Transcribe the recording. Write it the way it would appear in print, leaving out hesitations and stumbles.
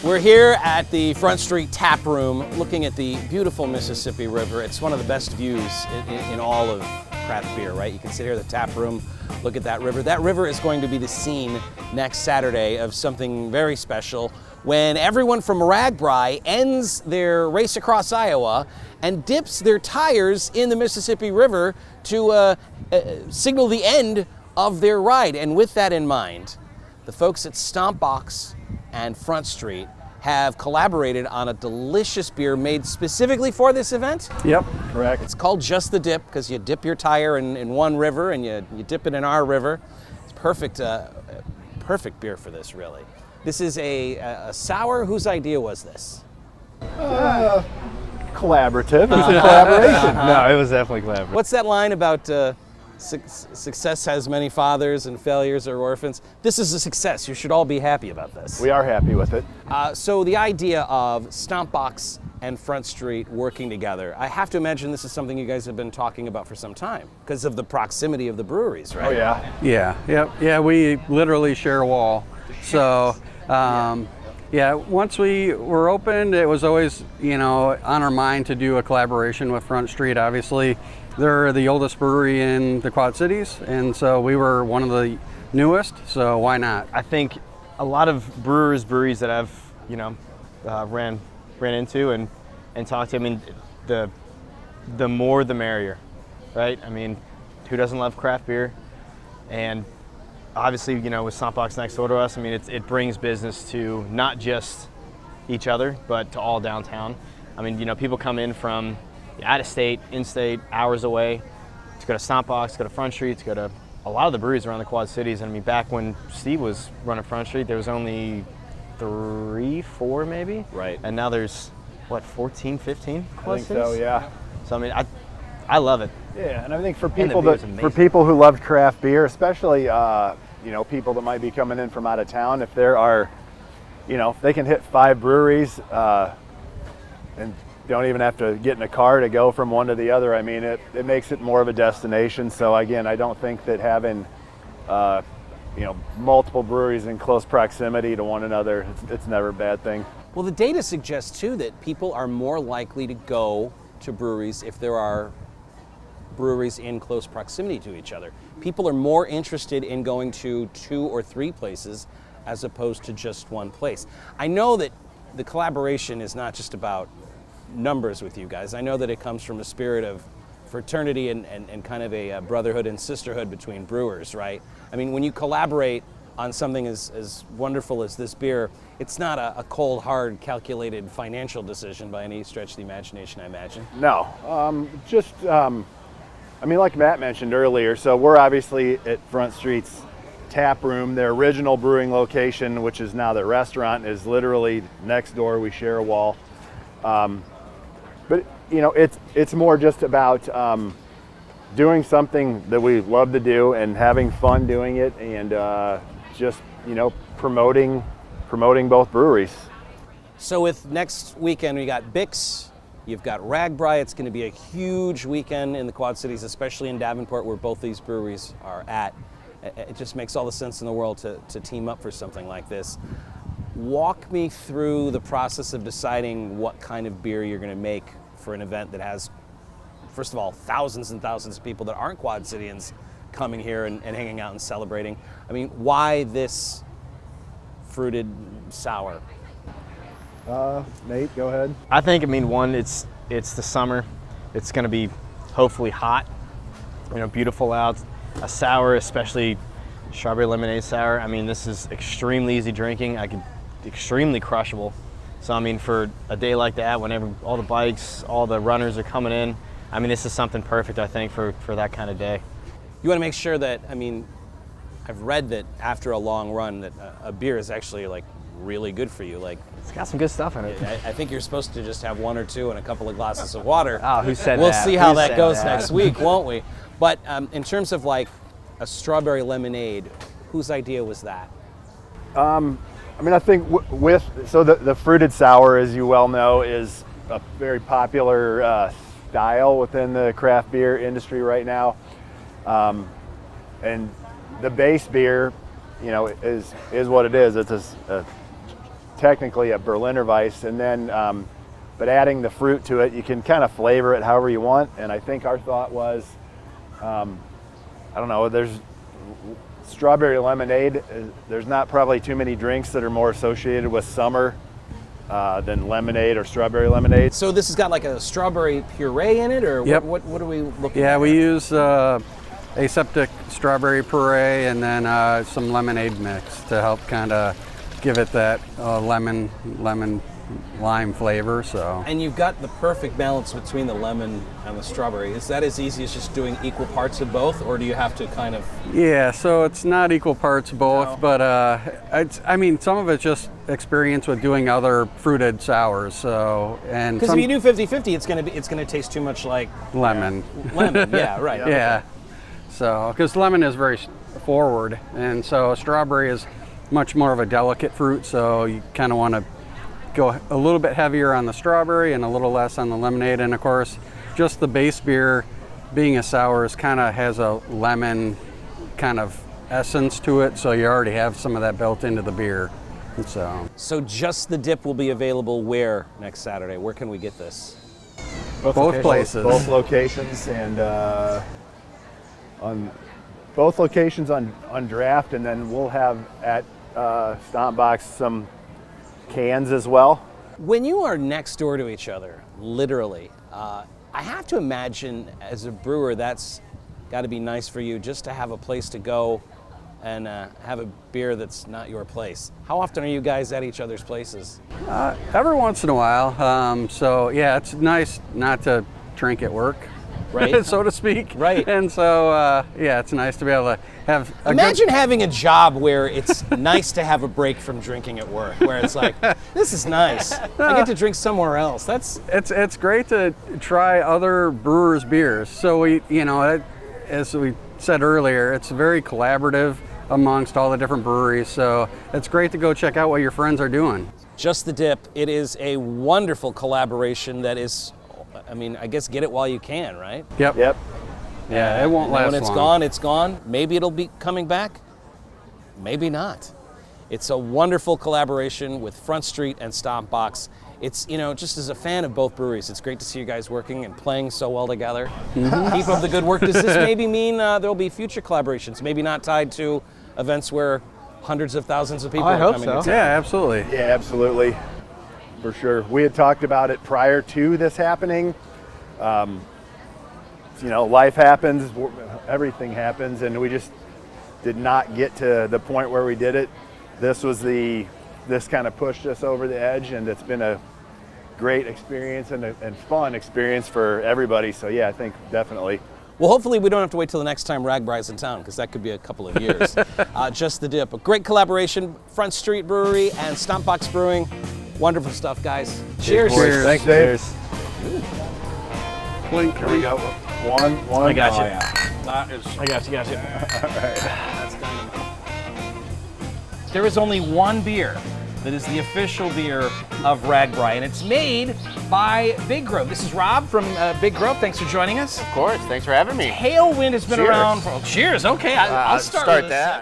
We're here at the Front Street Tap Room looking at the beautiful Mississippi River. It's one of the best views in all of craft beer, right? You can sit here at the tap room, look at that river. That river is going to be the scene next Saturday of something very special when everyone from RAGBRAI ends their race across Iowa and dips their tires in the Mississippi River to signal the end of their ride. And with that in mind, the folks at Stompbox and Front Street have collaborated on a delicious beer made specifically for this event. Yep, correct. It's called Just the Dip because you dip your tire in one river and you dip it in our river. It's perfect, perfect beer for this, really. This is a sour. Whose idea was this? Collaborative. It's a collaboration. No, it was definitely collaborative. What's that line about success has many fathers and failures are orphans? This is a success. You should all be happy about this. We are happy with it. So the idea of Stompbox and Front Street working together, I have to imagine this is something you guys have been talking about for some time because of the proximity of the breweries, right? Oh yeah. Yeah, we literally share a wall. So, yeah, once we were opened, it was always, on our mind to do a collaboration with Front Street. Obviously, they're the oldest brewery in the Quad Cities, and so we were one of the newest, so why not? I think a lot of breweries that I've, ran into and talked to, I mean, the more the merrier, right? I mean, who doesn't love craft beer? And obviously, with Stompbox next door to us, I mean, it brings business to not just each other, but to all downtown. I mean, people come in from out of state, in-state, hours away to go to Stompbox, to go to Front Street, to go to a lot of the breweries around the Quad Cities. And I mean, back when Steve was running Front Street, there was only 3, 4 maybe. Right. And now there's, 14, 15 Quad Cities? So, yeah. So, I mean, I love it. Yeah, and I think for And the people beer's amazing. for people who love craft beer, especially people that might be coming in from out of town, if there are, they can hit 5 breweries and don't even have to get in a car to go from one to the other. I mean, it makes it more of a destination. So again, I don't think that having multiple breweries in close proximity to one another, it's never a bad thing. Well, the data suggests too that people are more likely to go to breweries if there are breweries in close proximity to each other. People are more interested in going to 2 or 3 places as opposed to just one place. I know that the collaboration is not just about numbers with you guys. I know that it comes from a spirit of fraternity and kind of a brotherhood and sisterhood between brewers, right? I mean, when you collaborate on something as wonderful as this beer, it's not a cold, hard, calculated financial decision by any stretch of the imagination, I imagine. No, like Matt mentioned earlier, so we're obviously at Front Street's Tap Room. Their original brewing location, which is now the restaurant, is literally next door. We share a wall. But it's more just about doing something that we love to do and having fun doing it, and just promoting both breweries. So with next weekend, we got Bix, you've got RAGBRAI. It's going to be a huge weekend in the Quad Cities, especially in Davenport, where both these breweries are at. It just makes all the sense in the world to team up for something like this. Walk me through the process of deciding what kind of beer you're going to make for an event that has, first of all, thousands and thousands of people that aren't Quad Cityans coming here and hanging out and celebrating. I mean, why this fruited sour? Nate, go ahead. I think, one, it's the summer. It's going to be hopefully hot, beautiful out. A sour, especially strawberry lemonade sour. I mean, this is extremely easy drinking. Extremely crushable. So, for a day like that, whenever all the bikes, all the runners are coming in, this is something perfect, I think, for that kind of day. You want to make sure that, I've read that after a long run that a beer is actually really good for you. It's got some good stuff in it. I think you're supposed to just have 1 or 2 and a couple of glasses of water. Oh, who said We'll that? see how Who that said goes that? next week, won't we? But in terms of a strawberry lemonade, whose idea was that? I think the fruited sour, as you well know, is a very popular style within the craft beer industry right now. And the base beer, is what it is. It's a technically a Berliner Weiss, and then but adding the fruit to it, you can kind of flavor it however you want. And I think our thought was, I don't know, there's strawberry lemonade. There's not probably too many drinks that are more associated with summer than lemonade or strawberry lemonade. So this has got like a strawberry puree in it, or Yep. what are we looking at? Yeah, we use aseptic strawberry puree and then some lemonade mix to help kind of give it that lemon lime flavor. So. And you've got the perfect balance between the lemon and the strawberry. Is that as easy as just doing equal parts of both, or do you have to kind of? Yeah, so it's not equal parts both, No. but I mean, some of it's just experience with doing other fruited sours. So and Because if you do 50-50, it's gonna taste too much like lemon. lemon. Yeah, right. Yeah. So, because lemon is very forward, and so strawberry is much more of a delicate fruit, so you kind of want to go a little bit heavier on the strawberry and a little less on the lemonade. And of course, just the base beer, being a sour, is kind of has a lemon kind of essence to it, so you already have some of that built into the beer. And So just the dip will be available where next Saturday? Where can we get this? both places. Both locations, and on both locations on draft, and then we'll have at Stompbox some cans as well. When you are next door to each other, literally, I have to imagine as a brewer that's got to be nice for you just to have a place to go and have a beer that's not your place. How often are you guys at each other's places? Every once in a while. So yeah, it's nice not to drink at work, Right. so to speak. Right. And so yeah, it's nice to be able to have a Imagine having a job where it's nice to have a break from drinking at work, where it's like, this is nice. I get to drink somewhere else. It's great to try other brewers' beers. So we, as we said earlier, it's very collaborative amongst all the different breweries. So it's great to go check out what your friends are doing. Just the Dip. It is a wonderful collaboration that is, I mean, I guess get it while you can, right? Yep. Yep. Yeah, it won't And last when it's long. gone, it's gone. Maybe it'll be coming back. Maybe not. It's a wonderful collaboration with Front Street and Stompbox. It's, just as a fan of both breweries, it's great to see you guys working and playing so well together. Keep up the good work. Does this maybe mean there'll be future collaborations? Maybe not tied to events where hundreds of thousands of people I are hope coming so. to town? Yeah, absolutely. Yeah, absolutely, for sure. We had talked about it prior to this happening. Life happens, everything happens, and we just did not get to the point where we did it. This kind of pushed us over the edge, and it's been a great experience and fun experience for everybody. So yeah, I think definitely. Well, hopefully we don't have to wait till the next time RAGBRAI's in town, because that could be a couple of years. Just the Dip. A great collaboration, Front Street Brewery and Stompbox Brewing. Wonderful stuff, guys. Cheers. Cheers. Thanks, Dave. Blink. Here we go. One. I got you. Oh, yeah. I got you. That's dynamite. There is only one beer that is the official beer of RAGBRAI, and it's made by Big Grove. This is Rob from Big Grove. Thanks for joining us. Of course, thanks for having me. Tailwind has been Cheers. around for. Cheers. Okay, I'll start with that.